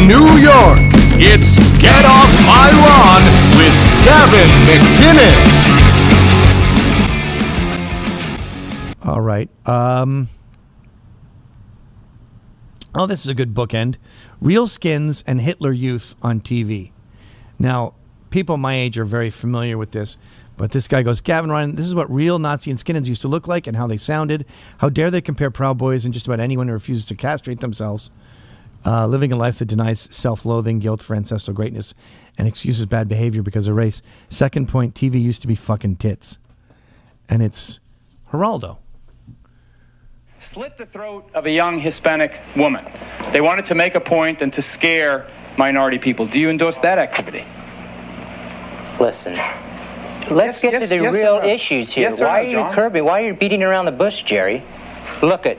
New York, it's Get Off My Lawn with Gavin McInnes. All right. Oh, this is a good bookend. Real Skins and Hitler Youth on TV. Now, people my age are very familiar with this, but this guy goes, Gavin Ryan, this is what real Nazi and skinheads used to look like and how they sounded. How dare they compare Proud Boys and just about anyone who refuses to castrate themselves, living a life that denies self-loathing, guilt for ancestral greatness, and excuses bad behavior because of race. Second point, TV used to be fucking tits. And it's Geraldo. Slit the throat of a young Hispanic woman. They wanted to make a point and to scare minority people. Do you endorse that activity? Listen, let's get to the real issues here. Yes, sir, why are you curbing? Why are you beating around the bush, Jerry? Look at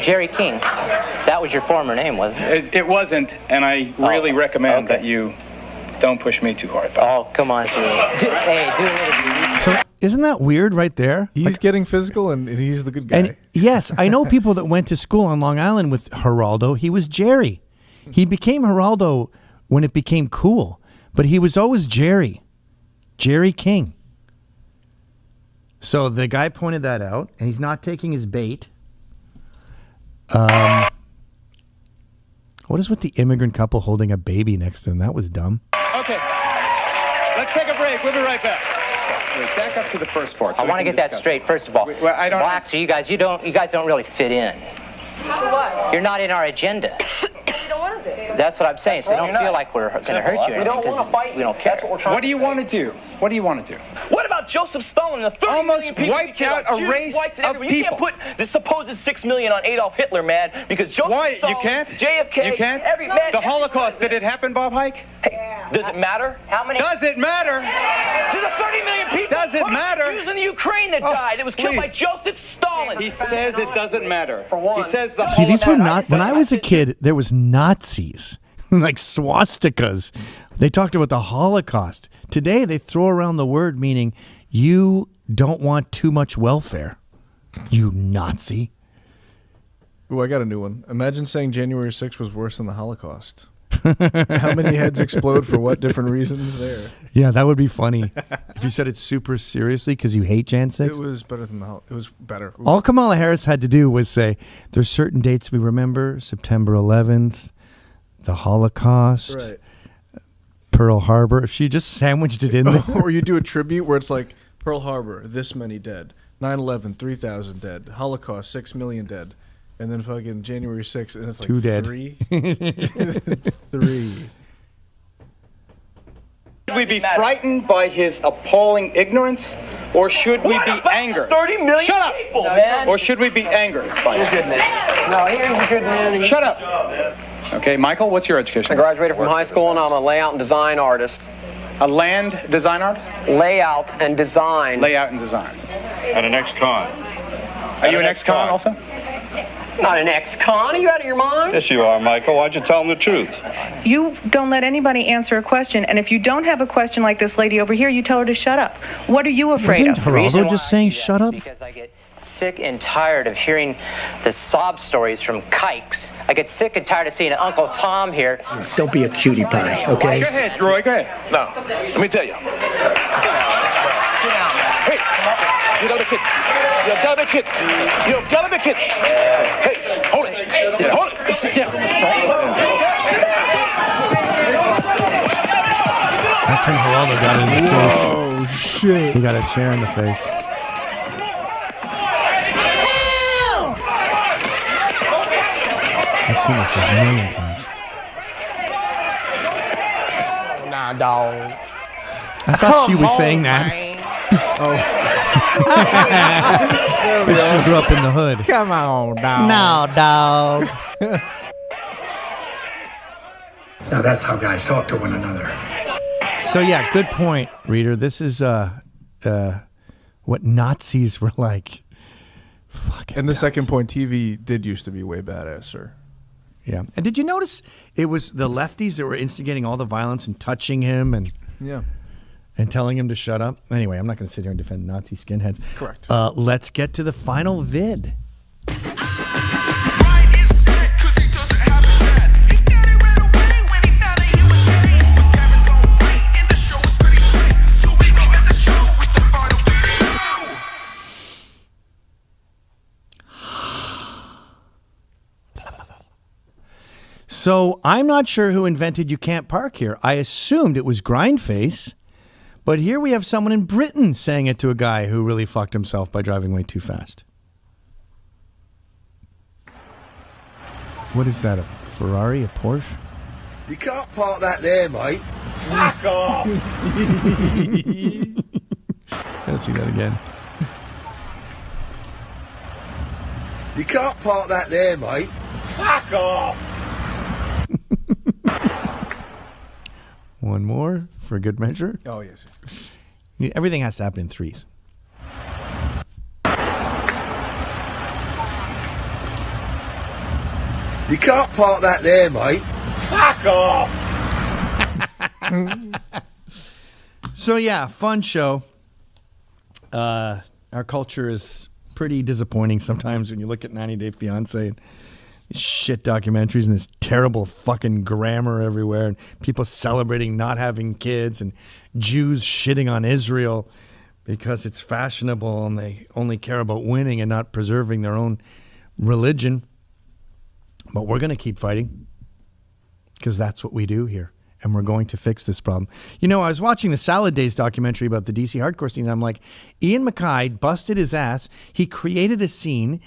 Jerry King. That was your former name, wasn't it? It wasn't, and I really recommend that you don't push me too hard. Oh, come on, sir. So isn't that weird right there? He's getting physical, and he's the good guy. And yes, I know people that went to school on Long Island with Geraldo. He was Jerry. He became Geraldo when it became cool, but he was always Jerry King. So the guy pointed that out, and he's not taking his bait. What is with the immigrant couple holding a baby next to them? That was dumb. Okay, let's take a break. We'll be right back. Wait, back up to the first part. I want to get that straight. First of all, Blacks, you guys don't really fit in. What? You're not in our agenda. That's what I'm saying. So don't feel like we're going to hurt you. We don't want to fight. We don't care. That's what we're trying What do you want to do? What do you want to do? What about Joseph Stalin and the 30 Almost million people wiped out a race of people. You can't put the supposed 6 million on Adolf Hitler, man, because Joseph Why? Stalin, You can't? JFK, You can't? every man. The Holocaust, did it happen, Bob Hike? Does it matter? How many? Does it matter? There's a 30 million people. Does it matter? Jews in the Ukraine that died. It was killed by Joseph Stalin. He says it doesn't matter. For one. He says the See, these were not, when I was a kid, there was Nazis, like swastikas. They talked about the Holocaust. Today, they throw around the word meaning you don't want too much welfare, you Nazi. Ooh, I got a new one. Imagine saying January 6th was worse than the Holocaust. How many heads explode for what different reasons there? Yeah, that would be funny. If you said it super seriously because you hate Jan 6. It was better than it was better. Ooh. All Kamala Harris had to do was say, there's certain dates we remember, September 11th, the Holocaust, Right. Pearl Harbor. If she just sandwiched it in there. Or you do a tribute where it's like Pearl Harbor, this many dead. 9/11, 3,000 dead. Holocaust, 6 million dead. And then fucking January 6th, and it's like 2 dead. 3. 3. Should we be frightened by his appalling ignorance, or should we be angered? 30 million Shut up! people, man. Or should we be angered by You're a good it? man. No, he's a good man. Shut up! Okay, Michael, what's your education? I graduated from high school, and I'm a layout and design artist. A land design artist? Layout and design. Layout and design. And an ex-con. Are you an ex-con also? Not an ex-con. Are you out of your mind? Yes, you are, Michael. Why'd you tell him the truth? You don't let anybody answer a question, and if you don't have a question like this lady over here, you tell her to shut up. What are you afraid Isn't of? Geraldo just saying shut up? Because I get sick and tired of hearing the sob stories from kikes. I get sick and tired of seeing Uncle Tom here. Don't be a cutie pie, okay? Go ahead, Roy, go ahead. No, let me tell you. Hey, you gotta be kidding. You gotta be kidding. You gotta be kidding. Hey, hold it. Hold it. Sit down. That's when Geraldo got in the face. Oh, shit. He got a chair in the face. I've seen this a million times. Nah, dog. I thought she was saying that. Oh. Because she grew up in the hood. Come on, dog. No, dog. Now that's how guys talk to one another. So yeah, good point, reader. This is what Nazis were like. Fucking And the Nazis. second point, TV did used to be way badass, sir. Yeah. And did you notice it was the lefties that were instigating all the violence and touching him and telling him to shut up? Anyway, I'm not going to sit here and defend Nazi skinheads. Correct. Let's get to the final vid. So I'm not sure who invented "you can't park here." I assumed it was Grindface, but here we have someone in Britain saying it to a guy who really fucked himself by driving way too fast. What is that, a Ferrari, a Porsche? You can't park that there, mate. Fuck off! Let's see that again. You can't park that there, mate. Fuck off! One more for good measure. Oh, yes. Everything has to happen in threes. You can't park that there, mate. Fuck off! So yeah, fun show. Our culture is pretty disappointing sometimes when you look at 90 Day Fiancé and shit documentaries and this terrible fucking grammar everywhere and people celebrating not having kids and Jews shitting on Israel because it's fashionable and they only care about winning and not preserving their own religion. But we're going to keep fighting because that's what we do here. And we're going to fix this problem. You know, I was watching the Salad Days documentary about the DC hardcore scene. And I'm like, Ian MacKay busted his ass. He created a scene,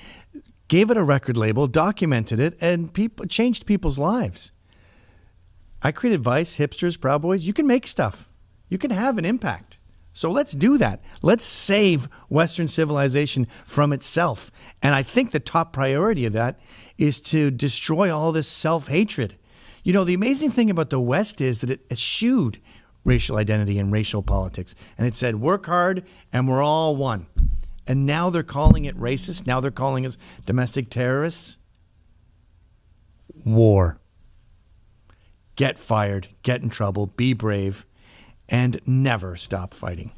gave it a record label, documented it, and changed people's lives. I created Vice, Hipsters, Proud Boys. You can make stuff. You can have an impact. So let's do that. Let's save Western civilization from itself. And I think the top priority of that is to destroy all this self-hatred. You know, the amazing thing about the West is that it eschewed racial identity and racial politics. And it said, work hard and we're all one. And now they're calling it racist. Now they're calling us domestic terrorists. War. Get fired, get in trouble, be brave, and never stop fighting.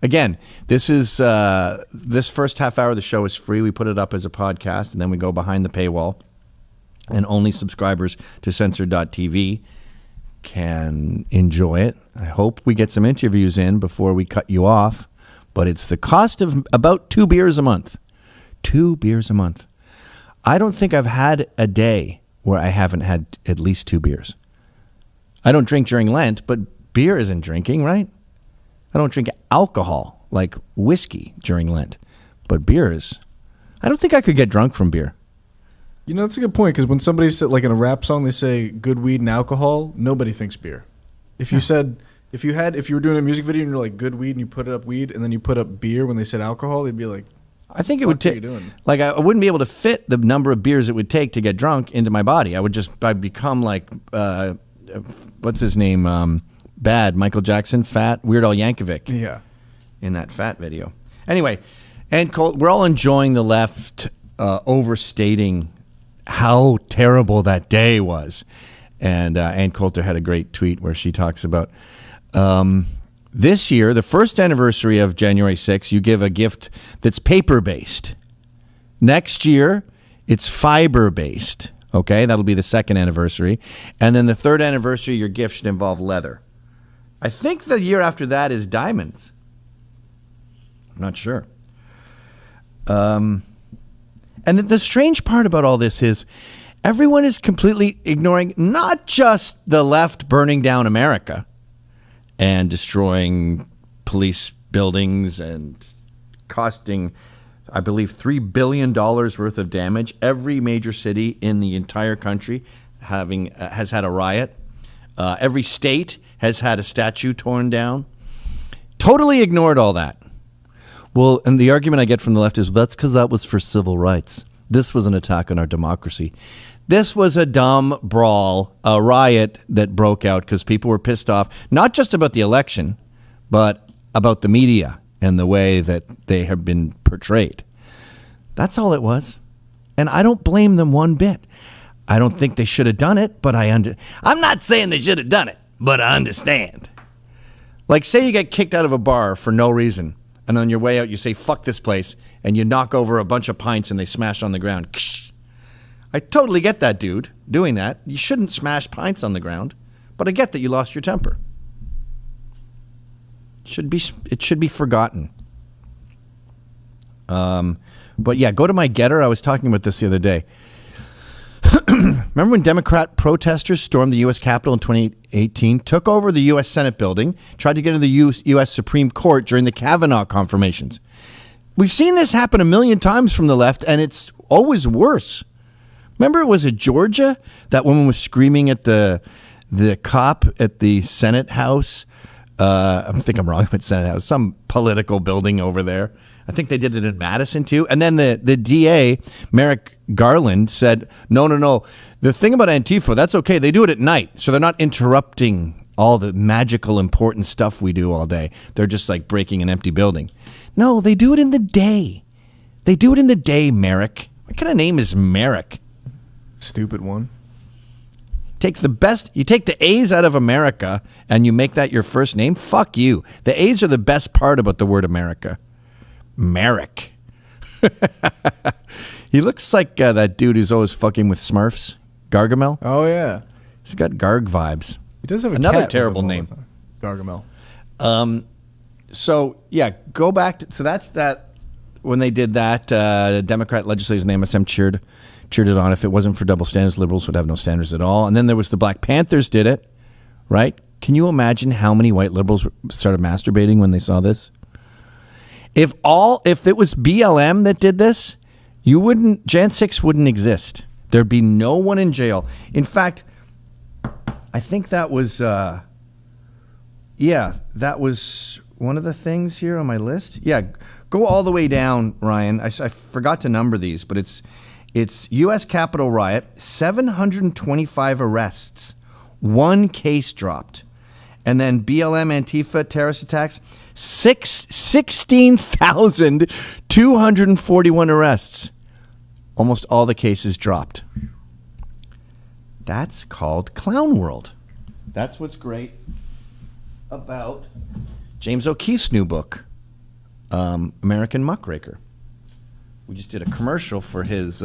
Again, this is this first half hour of the show is free. We put it up as a podcast, and then we go behind the paywall. And only subscribers to Censored.tv can enjoy it. I hope we get some interviews in before we cut you off. But it's the cost of about 2 beers a month. 2 beers a month. I don't think I've had a day where I haven't had at least 2 beers. I don't drink during Lent, but beer isn't drinking, right? I don't drink alcohol like whiskey during Lent, but beer is. I don't think I could get drunk from beer. You know, that's a good point, because when somebody said, like in a rap song, they say good weed and alcohol, nobody thinks beer. If you said, if you were doing a music video and you're like good weed and you put it up weed and then you put up beer when they said alcohol, they'd be like, I think it would take, like, I wouldn't be able to fit the number of beers it would take to get drunk into my body. I'd become like, what's his name? Bad, Michael Jackson, fat, Weird Al Yankovic. Yeah. In that fat video. Anyway, and Colt, we're all enjoying the left overstating how terrible that day was. And Ann Coulter had a great tweet where she talks about this year, the first anniversary of January 6th, you give a gift that's paper-based. Next year, it's fiber-based. Okay, that'll be the second anniversary. And then the third anniversary, your gift should involve leather. I think the year after that is diamonds. I'm not sure. And the strange part about all this is everyone is completely ignoring not just the left burning down America and destroying police buildings and costing, I believe, $3 billion worth of damage. Every major city in the entire country has had a riot. Every state has had a statue torn down. Totally ignored all that. Well, and the argument I get from the left is, that's because that was for civil rights. This was an attack on our democracy. This was a dumb brawl, a riot that broke out because people were pissed off, not just about the election, but about the media and the way that they have been portrayed. That's all it was. And I don't blame them one bit. I don't think they should have done it, but I'm not saying they should have done it, but I understand. Like, say you get kicked out of a bar for no reason, and on your way out you say, fuck this place, and you knock over a bunch of pints and they smash on the ground. I totally get that dude doing that. You shouldn't smash pints on the ground, but I get that you lost your temper. It should be forgotten. But yeah, go to my Getter. I was talking about this the other day. Remember when Democrat protesters stormed the U.S. Capitol in 2018, took over the U.S. Senate building, tried to get into the U.S. Supreme Court during the Kavanaugh confirmations? We've seen this happen a million times from the left, and it's always worse. Remember, it was Georgia? That woman was screaming at the cop at the Senate House. I think I'm wrong, but Senate House, some political building over there. I think they did it in Madison too. And then the DA, Merrick Garland, said, no. The thing about Antifa, that's okay. They do it at night, so they're not interrupting all the magical, important stuff we do all day. They're just like breaking an empty building. No, they do it in the day. They do it in the day, Merrick. What kind of name is Merrick? Stupid one. You take the A's out of America and you make that your first name? Fuck you. The A's are the best part about the word America. Merrick. He looks like that dude who's always fucking with Smurfs. Gargamel. Oh, yeah. He's got Garg vibes. He does have another terrible name. Gargamel. So, yeah, go back to... So that's that... When they did that, Democrat legislators in the MSM cheered it on. If it wasn't for double standards, liberals would have no standards at all. And then there was the Black Panthers did it, right? Can you imagine how many white liberals started masturbating when they saw this? If it was BLM that did this, Jan 6 wouldn't exist. There'd be no one in jail. In fact, I think that was, that was one of the things here on my list. Yeah, go all the way down, Ryan. I forgot to number these, but it's U.S. Capitol riot, 725 arrests, 1 case dropped. And then BLM, Antifa, terrorist attacks, 16,241 arrests. Almost all the cases dropped. That's called Clown World. That's what's great about James O'Keefe's new book, American Muckraker. We just did a commercial for his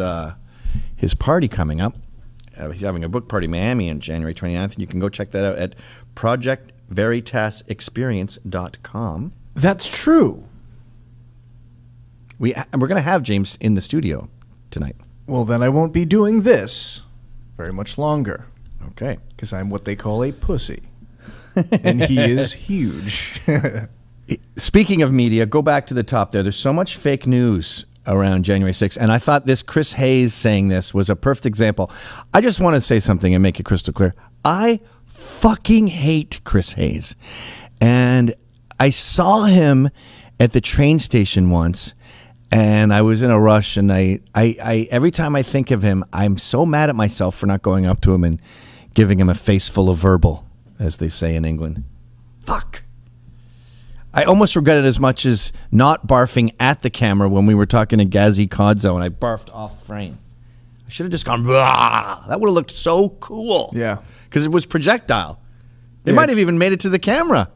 party coming up. He's having a book party in Miami on January 29th, and you can go check that out at projectveritasexperience.com. That's true. We're going to have James in the studio tonight. Well, then I won't be doing this very much longer. Okay. Because I'm what they call a pussy. And he is huge. Speaking of media, go back to the top there. There's so much fake news around January 6th, and I thought this Chris Hayes saying this was a perfect example. I just want to say something and make it crystal clear. I fucking hate Chris Hayes. And I saw him at the train station once, and I was in a rush, and I every time I think of him, I'm so mad at myself for not going up to him and giving him a face full of verbal, as they say in England. Fuck. I almost regret it as much as not barfing at the camera when we were talking to Ghazi Kodzo, and I barfed off frame. I should have just gone, blah. That would have looked so cool. Yeah. Because it was projectile. It might have even made it to the camera.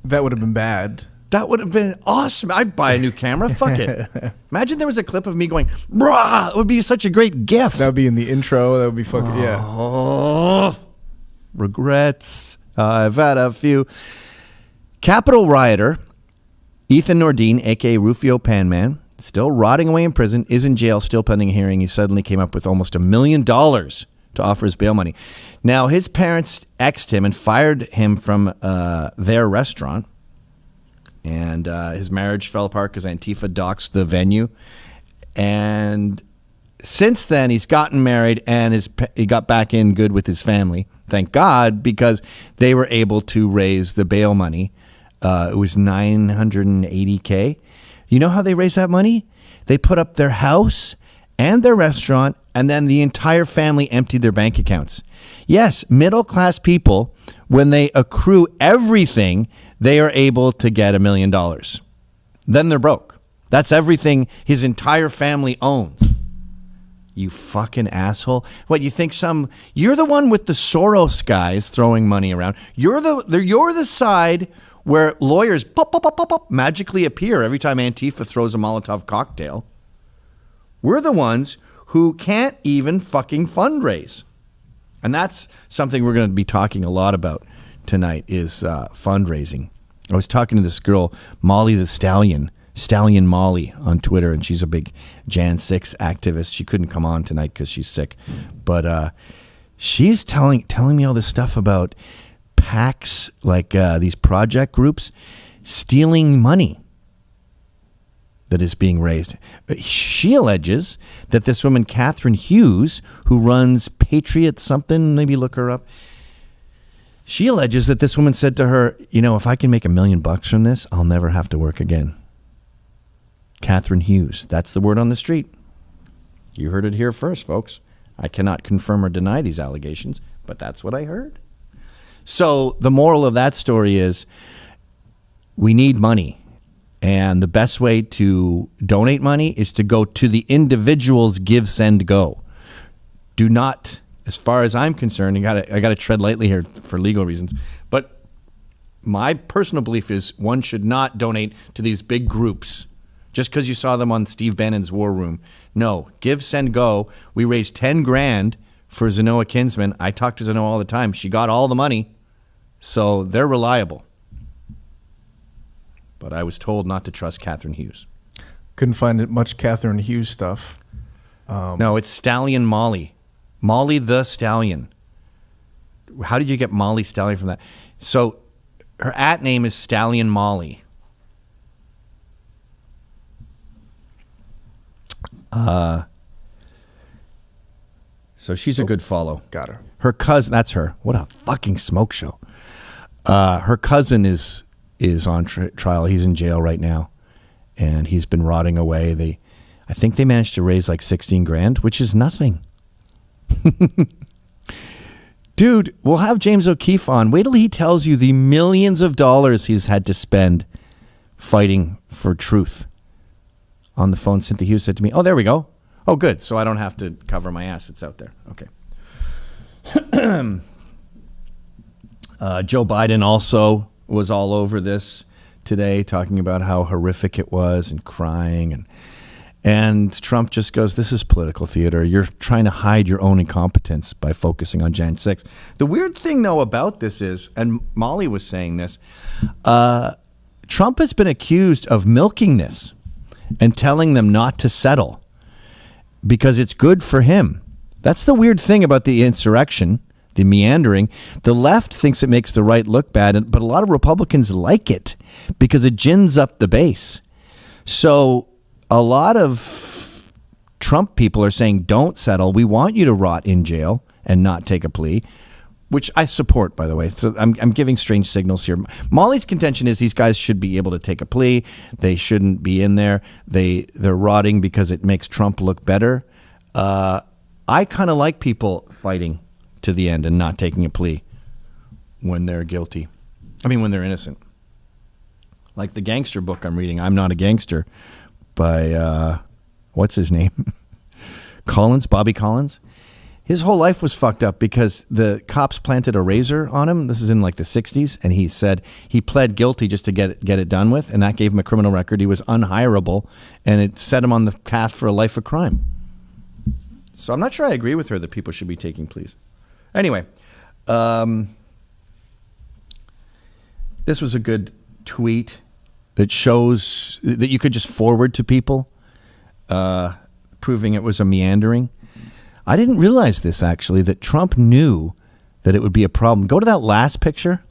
That would have been bad. That would have been awesome. I'd buy a new camera. Fuck it. Imagine there was a clip of me going, brah. It would be such a great gif. That would be in the intro. That would be fucking, yeah. Oh, regrets. I've had a few. Capitol rioter Ethan Nordine, a.k.a. Rufio Panman, still rotting away in prison, is in jail, still pending a hearing. He suddenly came up with almost $1 million to offer his bail money. Now, his parents exed him and fired him from their restaurant. And his marriage fell apart because Antifa doxed the venue. And since then, he's gotten married and he got back in good with his family. Thank God, because they were able to raise the bail money. It was $980K. You know how they raised that money? They put up their house and their restaurant, and then the entire family emptied their bank accounts. Yes, middle-class people, when they accrue everything, they are able to get $1 million. Then they're broke. That's everything his entire family owns. You fucking asshole. What, you think you're the one with the Soros guys throwing money around. You're the side where lawyers pop, pop, pop, pop, pop, magically appear every time Antifa throws a Molotov cocktail. We're the ones who can't even fucking fundraise. And that's something we're going to be talking a lot about tonight is fundraising. I was talking to this girl, Molly the Stallion Molly on Twitter, and she's a big Jan 6 activist. She couldn't come on tonight because she's sick. But she's telling me all this stuff about PACs, like these project groups, stealing money that is being raised. She alleges that this woman, Catherine Hughes, who runs Patriot something, maybe look her up, she alleges that this woman said to her, if I can make $1 million from this, I'll never have to work again. Catherine Hughes. That's the word on the street. You heard it here first, folks. I cannot confirm or deny these allegations, but that's what I heard. So the moral of that story is we need money. And the best way to donate money is to go to the individual's Give, Send, Go. Do not, as far as I'm concerned, I got to tread lightly here for legal reasons, but my personal belief is one should not donate to these big groups just because you saw them on Steve Bannon's War Room. No, Give, Send, Go. We raised $10,000 for Zenoa Kinsman. I talk to Zenoa all the time. She got all the money, so they're reliable. But I was told not to trust Catherine Hughes. Couldn't find much Catherine Hughes stuff. No, it's Stallion Molly. Molly the Stallion. How did you get Molly Stallion from that? So her @name is Stallion Molly. So she's a good follow. Got her. Her cousin, that's her. What a fucking smoke show. Her cousin is on trial. He's in jail right now, and he's been rotting away. I think they managed to raise like $16,000, which is nothing. Dude, we'll have James O'Keefe on. Wait till he tells you the millions of dollars he's had to spend fighting for truth. On the phone, Cynthia Hughes said to me, "Oh, there we go. Oh, good. So I don't have to cover my ass. It's out there." Okay. Joe Biden also was all over this today, talking about how horrific it was and crying. And Trump just goes, this is political theater. You're trying to hide your own incompetence by focusing on Jan 6. The weird thing, though, about this is, and Molly was saying this, Trump has been accused of milking this and telling them not to settle because it's good for him. That's the weird thing about the insurrection, the meandering. The left thinks it makes the right look bad, but a lot of Republicans like it because it gins up the base. So a lot of Trump people are saying, don't settle. We want you to rot in jail and not take a plea, which I support, by the way. So I'm giving strange signals here. Molly's contention is these guys should be able to take a plea. They shouldn't be in there. They're rotting because it makes Trump look better. I kind of like people fighting to the end and not taking a plea when they're guilty. I mean, when they're innocent. Like the gangster book I'm reading, I'm Not a Gangster, by, what's his name? Bobby Collins. His whole life was fucked up because the cops planted a razor on him. This is in like the 60s. And he said he pled guilty just to get it done with. And that gave him a criminal record. He was unhireable. And it set him on the path for a life of crime. So I'm not sure I agree with her that people should be taking pleas. Anyway, this was a good tweet that shows that you could just forward to people, proving it was a meandering. I didn't realize this, actually, that Trump knew that it would be a problem. Go to that last picture.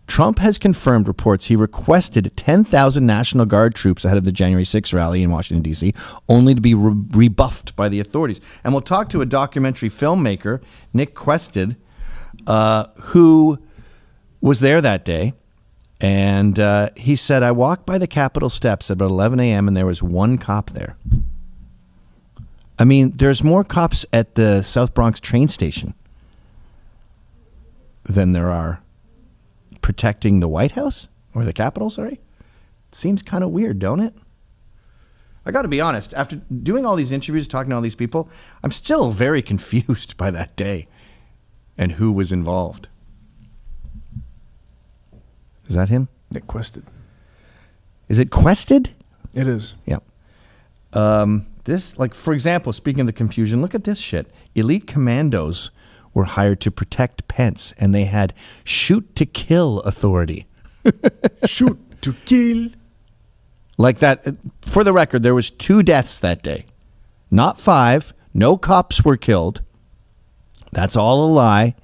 Trump has confirmed reports he requested 10,000 National Guard troops ahead of the January 6th rally in Washington, D.C., only to be rebuffed by the authorities. And we'll talk to a documentary filmmaker, Nick Quested, who was there that day. And he said, I walked by the Capitol steps at about 11 a.m. and there was one cop there. I mean, there's more cops at the South Bronx train station than there are protecting the White House or the Capitol, sorry. It seems kind of weird, don't it? I got to be honest, after doing all these interviews, talking to all these people, I'm still very confused by that day and who was involved. Is that him? Nick Quested. Is it Quested? It is. Yeah. This, like, for example, speaking of the confusion, look at this shit. Elite commandos were hired to protect Pence, and they had shoot to kill authority. Shoot to kill. Like that. For the record, there was 2 deaths that day, not 5. No cops were killed. That's all a lie.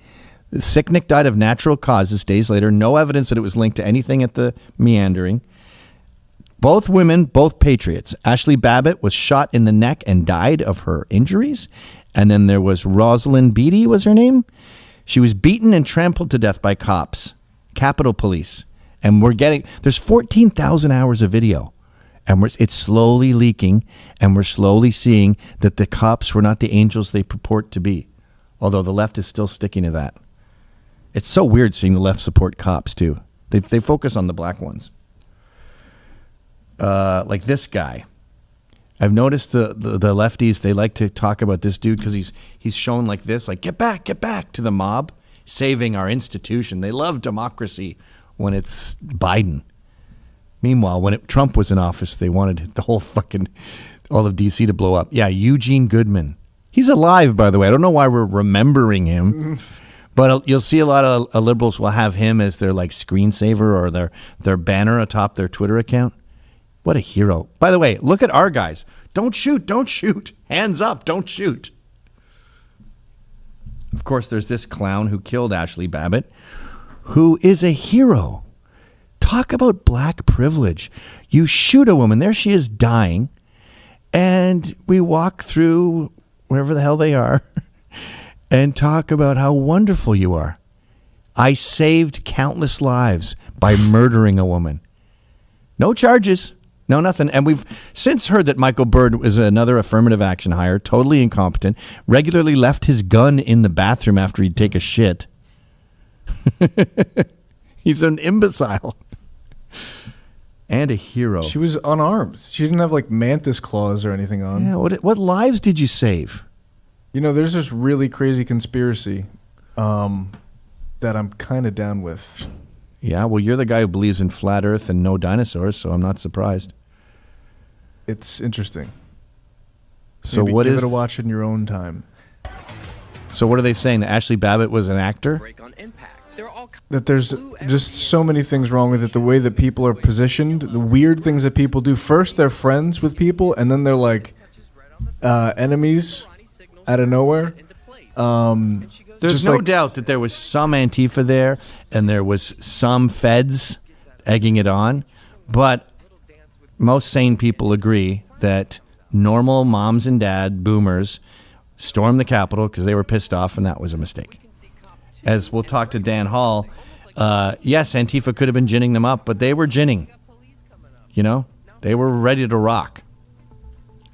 Sicknick died of natural causes days later. No evidence that it was linked to anything at the meandering. Both women, both patriots. Ashley Babbitt was shot in the neck and died of her injuries. And then there was Rosalind Beatty was her name. She was beaten and trampled to death by cops, Capitol Police. And there's 14,000 hours of video. And it's slowly leaking, and we're slowly seeing that the cops were not the angels they purport to be. Although the left is still sticking to that. It's so weird seeing the left support cops, too. They focus on the black ones. Like this guy. I've noticed the lefties, they like to talk about this dude because he's shown like this, like, get back to the mob, saving our institution. They love democracy when it's Biden. Meanwhile, when Trump was in office, they wanted the whole all of D.C. to blow up. Yeah, Eugene Goodman. He's alive, by the way. I don't know why we're remembering him. But you'll see a lot of liberals will have him as their like screensaver or their banner atop their Twitter account. What a hero. By the way, look at our guys. Don't shoot. Don't shoot. Hands up. Don't shoot. Of course, there's this clown who killed Ashley Babbitt, who is a hero. Talk about black privilege. You shoot a woman. There she is dying. And we walk through wherever the hell they are and talk about how wonderful you are. I saved countless lives by murdering a woman. No charges. No, nothing. And we've since heard that Michael Byrd is another affirmative action hire, totally incompetent, regularly left his gun in the bathroom after he'd take a shit. He's an imbecile. And a hero. She was unarmed. She didn't have like mantis claws or anything on. Yeah, what lives did you save? You know, there's this really crazy conspiracy that I'm kind of down with. Yeah, well, you're the guy who believes in flat Earth and no dinosaurs, so I'm not surprised. It's interesting. So maybe what give is it a watch in your own time. So what are they saying? That Ashley Babbitt was an actor? That there's just so many things wrong with it. The way that people are positioned, the weird things that people do. First, they're friends with people, and then they're like enemies out of nowhere. There's no doubt that there was some Antifa there, and there was some feds egging it on. But most sane people agree that normal moms and dad, boomers, stormed the Capitol because they were pissed off, and that was a mistake. As we'll talk to Dan Hall, yes, Antifa could have been ginning them up, but they were ginning. You know? They were ready to rock.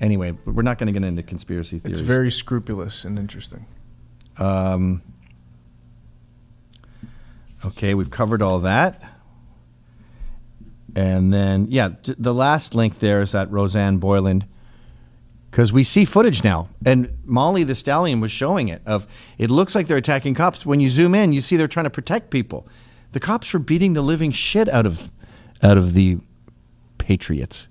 Anyway, we're not going to get into conspiracy theories. It's very scrupulous and interesting. Okay, we've covered all that. And then, yeah, the last link there is that Roseanne Boyland, because we see footage now. And Molly the Stallion was showing it. It looks like they're attacking cops. When you zoom in, you see they're trying to protect people. The cops were beating the living shit out of the patriots.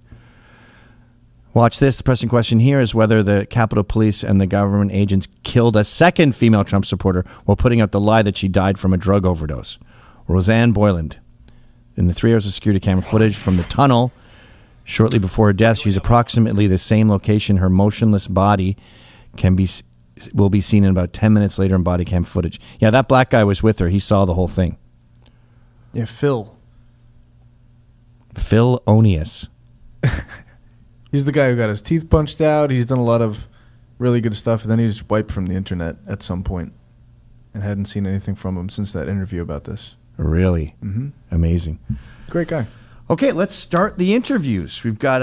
Watch this. The pressing question here is whether the Capitol Police and the government agents killed a second female Trump supporter while putting out the lie that she died from a drug overdose. Roseanne Boyland. In the 3 hours of security camera footage from the tunnel shortly before her death, she's approximately the same location. Her motionless body will be seen in about 10 minutes later in body cam footage. Yeah, that black guy was with her. He saw the whole thing. Yeah, Phil Onius. He's the guy who got his teeth punched out. He's done a lot of really good stuff, and then he was wiped from the internet at some point and hadn't seen anything from him since that interview about this. Really? Mm-hmm. Amazing. Great guy. Okay, let's start the interviews. We've got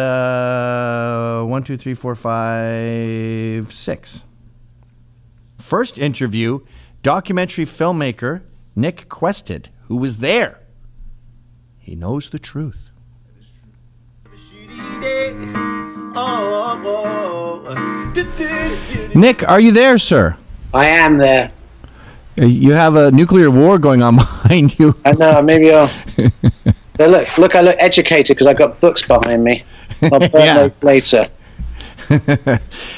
1, 2, 3, 4, 5, 6. First interview, documentary filmmaker Nick Quested, who was there. He knows the truth. Nick, are you there, sir? I am there. You have a nuclear war going on behind you. I know, maybe I'll... Look, I look educated because I've got books behind me. I'll burn those later.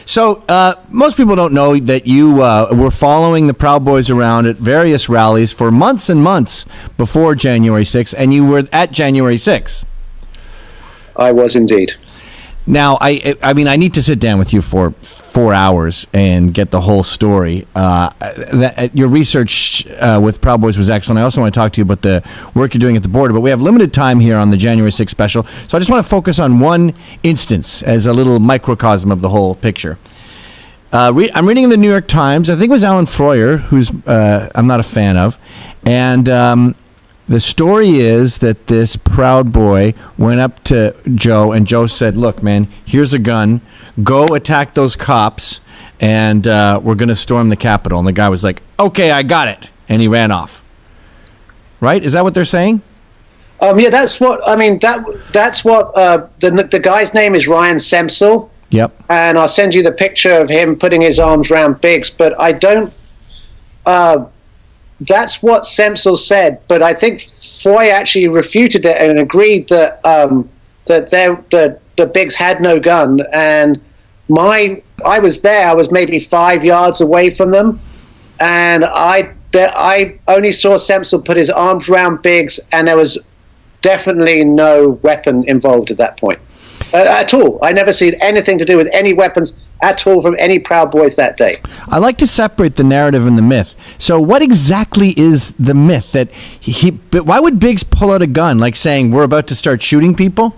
So most people don't know that you were following the Proud Boys around at various rallies for months and months before January 6th, and you were at January 6th. I was indeed. Now, I mean, I need to sit down with you for 4 hours and get the whole story. Your research with Proud Boys was excellent. I also want to talk to you about the work you're doing at the border, but we have limited time here on the January 6th special, so I just want to focus on one instance as a little microcosm of the whole picture. I'm reading in the New York Times, I think it was Alan Freuer, who's I'm not a fan of, and the story is that this Proud Boy went up to Joe, and Joe said, look, man, here's a gun. Go attack those cops, and we're going to storm the Capitol. And the guy was like, okay, I got it. And he ran off. Right? Is that what they're saying? Yeah, that's what, I mean, that's what, the guy's name is Ryan Semsel. Yep. And I'll send you the picture of him putting his arms around Biggs, but I don't, that's what Semsel said, but I think Foy actually refuted it and agreed that that Biggs had no gun. And I was there. I was maybe 5 yards away from them, and I only saw Semsel put his arms around Biggs, and there was definitely no weapon involved at that point at all. I never seen anything to do with any weapons at all from any Proud Boys that day. I like to separate the narrative and the myth. So what exactly is the myth that but why would Biggs pull out a gun, like saying we're about to start shooting people?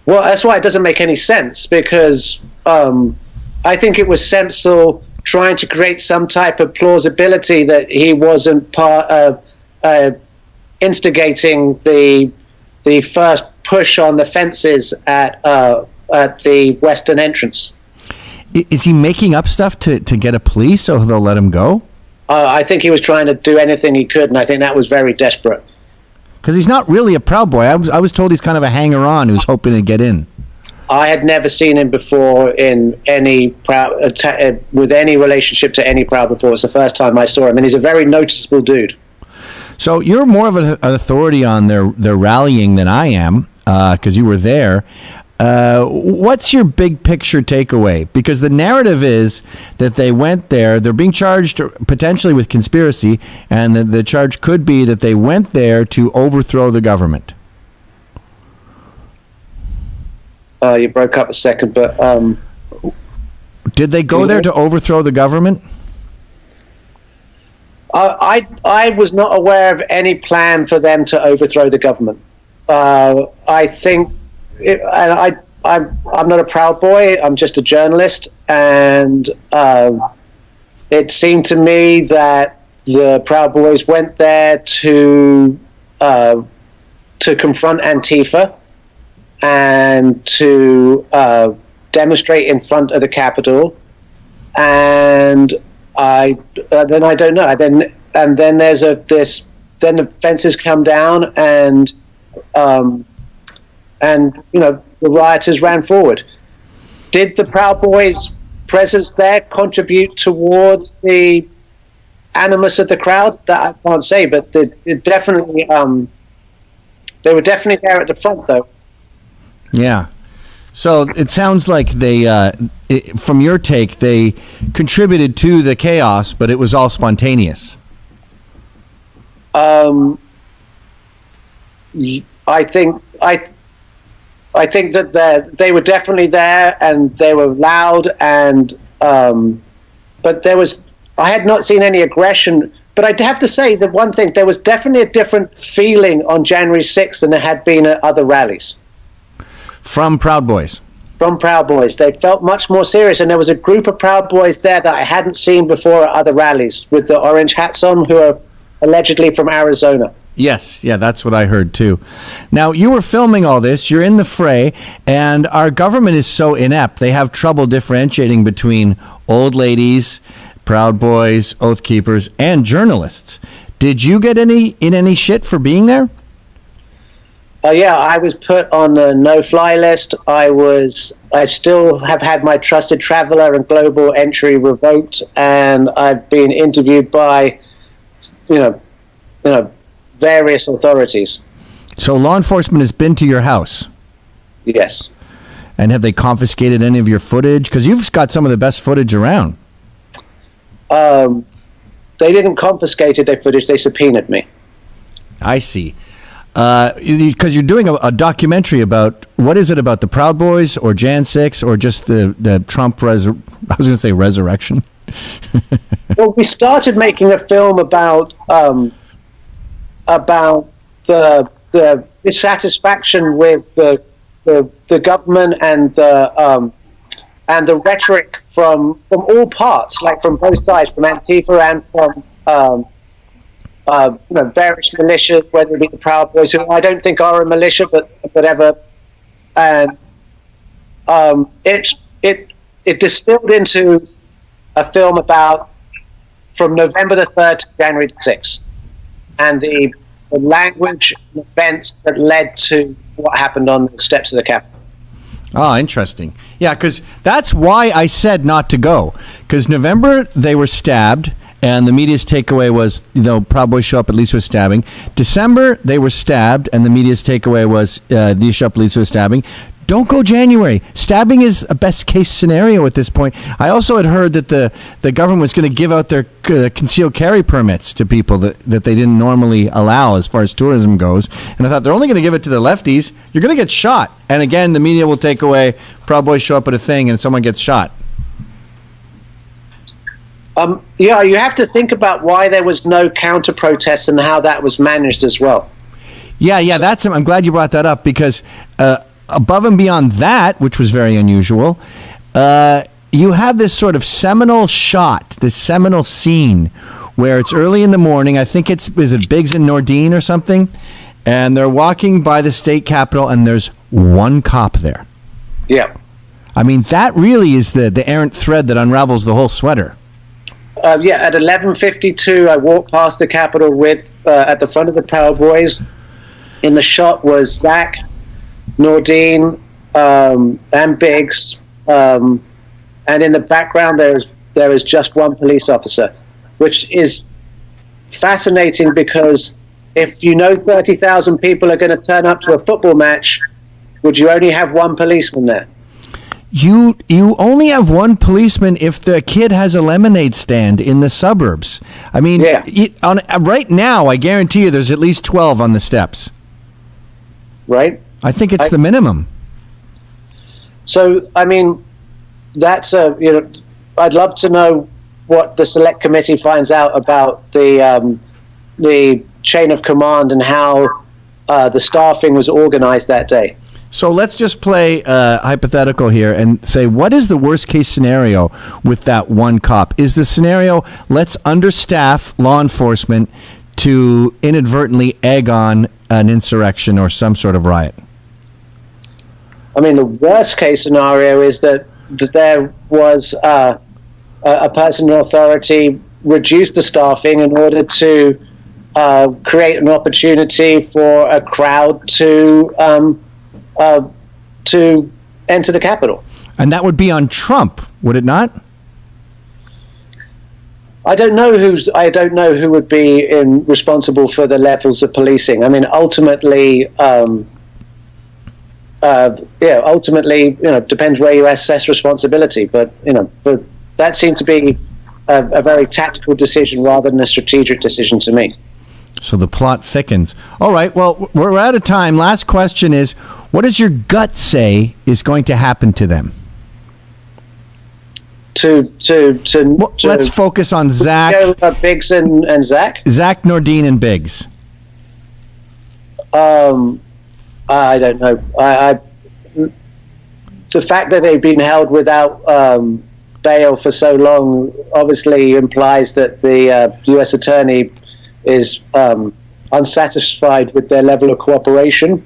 Well, that's why it doesn't make any sense, because I think it was Semsel trying to create some type of plausibility that he wasn't part of instigating the first push on the fences at the western entrance. Is he making up stuff to get a plea so they'll let him go? I think he was trying to do anything he could, and I think that was very desperate. Because he's not really a Proud Boy. I was told he's kind of a hanger-on who's hoping to get in. I had never seen him before in any with any relationship to any Proud before. It's the first time I saw him, and he's a very noticeable dude. So you're more of an authority on their rallying than I am, because you were there. What's your big picture takeaway? Because the narrative is that they went there, they're being charged potentially with conspiracy, and the charge could be that they went there to overthrow the government. You broke up a second, but... Did they go there to overthrow the government? I was not aware of any plan for them to overthrow the government. I think... I'm not a Proud Boy. I'm just a journalist, and it seemed to me that the Proud Boys went there to confront Antifa and to demonstrate in front of the Capitol. And I don't know. And then there's then the fences come down, and the rioters ran forward. Did the Proud Boys' presence there contribute towards the animus of the crowd? That I can't say, but it definitely they were definitely there at the front, though. Yeah. So it sounds like they, from your take, they contributed to the chaos, but it was all spontaneous. I think that they were definitely there, and they were loud, and but I had not seen any aggression. But I'd have to say that one thing, there was definitely a different feeling on January 6th than there had been at other rallies. From Proud Boys? From Proud Boys. They felt much more serious, and there was a group of Proud Boys there that I hadn't seen before at other rallies, with the orange hats on, who are allegedly from Arizona. Yes, yeah, that's what I heard too. Now, you were filming all this, you're in the fray, and our government is so inept, they have trouble differentiating between old ladies, Proud Boys, Oath Keepers, and journalists. Did you get any shit for being there? Yeah, I was put on the no-fly list. I still have had my trusted traveler and global entry revoked, and I've been interviewed by, various authorities. So law enforcement has been to your house? Yes. And have they confiscated any of your footage? Because you've got some of the best footage around. They didn't confiscate their footage. They subpoenaed me. I see. Because you're doing a documentary about, what is it about the Proud Boys or Jan 6 or just the Trump I was going to say resurrection. Well, we started making a film about the dissatisfaction with the government and the rhetoric from all parts, like from both sides, from Antifa and from various militias, whether it be the Proud Boys, who I don't think are a militia, but whatever. And it distilled into a film about from November the 3rd to January the 6th, and the language and events that led to what happened on the steps of the Capitol. Oh, interesting. Yeah, because that's why I said not to go. Because November, they were stabbed, and the media's takeaway was, Proud Boys show up at least with stabbing. December, they were stabbed, and the media's takeaway was, these show up at least with stabbing. Don't go January. Stabbing is a best case scenario at this point. I also had heard that the government was going to give out their concealed carry permits to people that they didn't normally allow as far as tourism goes. And I thought they're only going to give it to the lefties. You're going to get shot. And again, the media will take away, Proud Boys show up at a thing and someone gets shot. Yeah, you have to think about why there was no counter protest and how that was managed as well. Yeah, I'm glad you brought that up because above and beyond that, which was very unusual, you have this sort of seminal shot, this seminal scene where it's early in the morning. I think is it Biggs and Nordine or something? And they're walking by the state capitol and there's one cop there. Yeah. I mean, that really is the errant thread that unravels the whole sweater. At 11:52, I walked past the Capitol with at the front of the Proud Boys. In the shot was Zach, Nordine, and Biggs, and in the background there is just one police officer, which is fascinating because if 30,000 people are going to turn up to a football match, would you only have one policeman there? You only have one policeman if the kid has a lemonade stand in the suburbs. I mean, right now, I guarantee you there's at least 12 on the steps. Right? I think it's the minimum. So, I mean, that's I'd love to know what the select committee finds out about the chain of command and how the staffing was organized that day. So let's just play hypothetical here and say, what is the worst case scenario with that one cop? Is the scenario, let's understaff law enforcement to inadvertently egg on an insurrection or some sort of riot? I mean, the worst case scenario is that there was a person in authority reduced the staffing in order to create an opportunity for a crowd to enter the Capitol. And that would be on Trump, would it not? I don't know who would be responsible for the levels of policing. I mean, ultimately, depends where you assess responsibility. But that seemed to be a very tactical decision rather than a strategic decision to me. So the plot thickens. All right, well, we're out of time. Last question is, what does your gut say is going to happen to them? Let's focus on Zach. Biggs and Zach? Zach, Nordine, and Biggs. I don't know. The fact that they've been held without bail for so long obviously implies that the U.S. attorney is unsatisfied with their level of cooperation.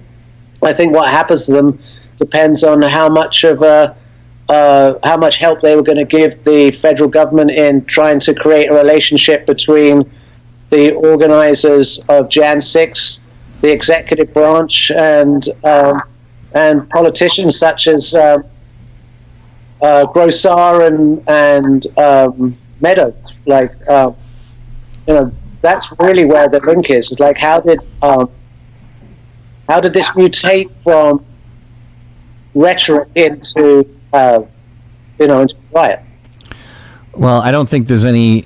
I think what happens to them depends on how much help they were going to give the federal government in trying to create a relationship between the organizers of Jan 6, the executive branch, and politicians such as Grossar and Meadows. That's really where the link is. It's like, how did this mutate from rhetoric into into riot. Well, I don't think there's any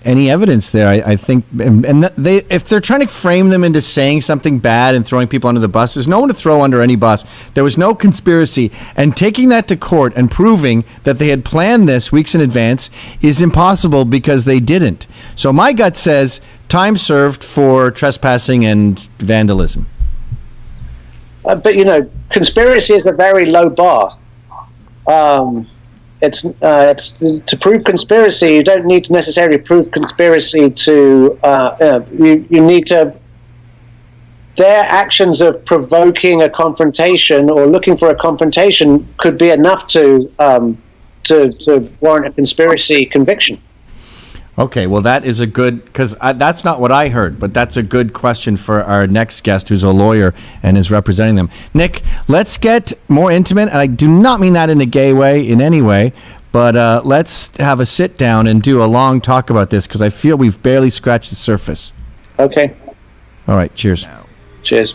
evidence there. I think, and if they're trying to frame them into saying something bad and throwing people under the bus, there's no one to throw under any bus. There was no conspiracy, and taking that to court and proving that they had planned this weeks in advance is impossible because they didn't. So my gut says time served for trespassing and vandalism. But conspiracy is a very low bar. It's to prove conspiracy. You don't need to necessarily prove conspiracy to. You need to. Their actions of provoking a confrontation or looking for a confrontation could be enough to warrant a conspiracy conviction. Okay, well, that is a good, because that's not what I heard, but that's a good question for our next guest, who's a lawyer and is representing them. Nick, let's get more intimate, and I do not mean that in a gay way in any way, but let's have a sit down and do a long talk about this, because I feel we've barely scratched the surface. Okay. All right, cheers. Cheers.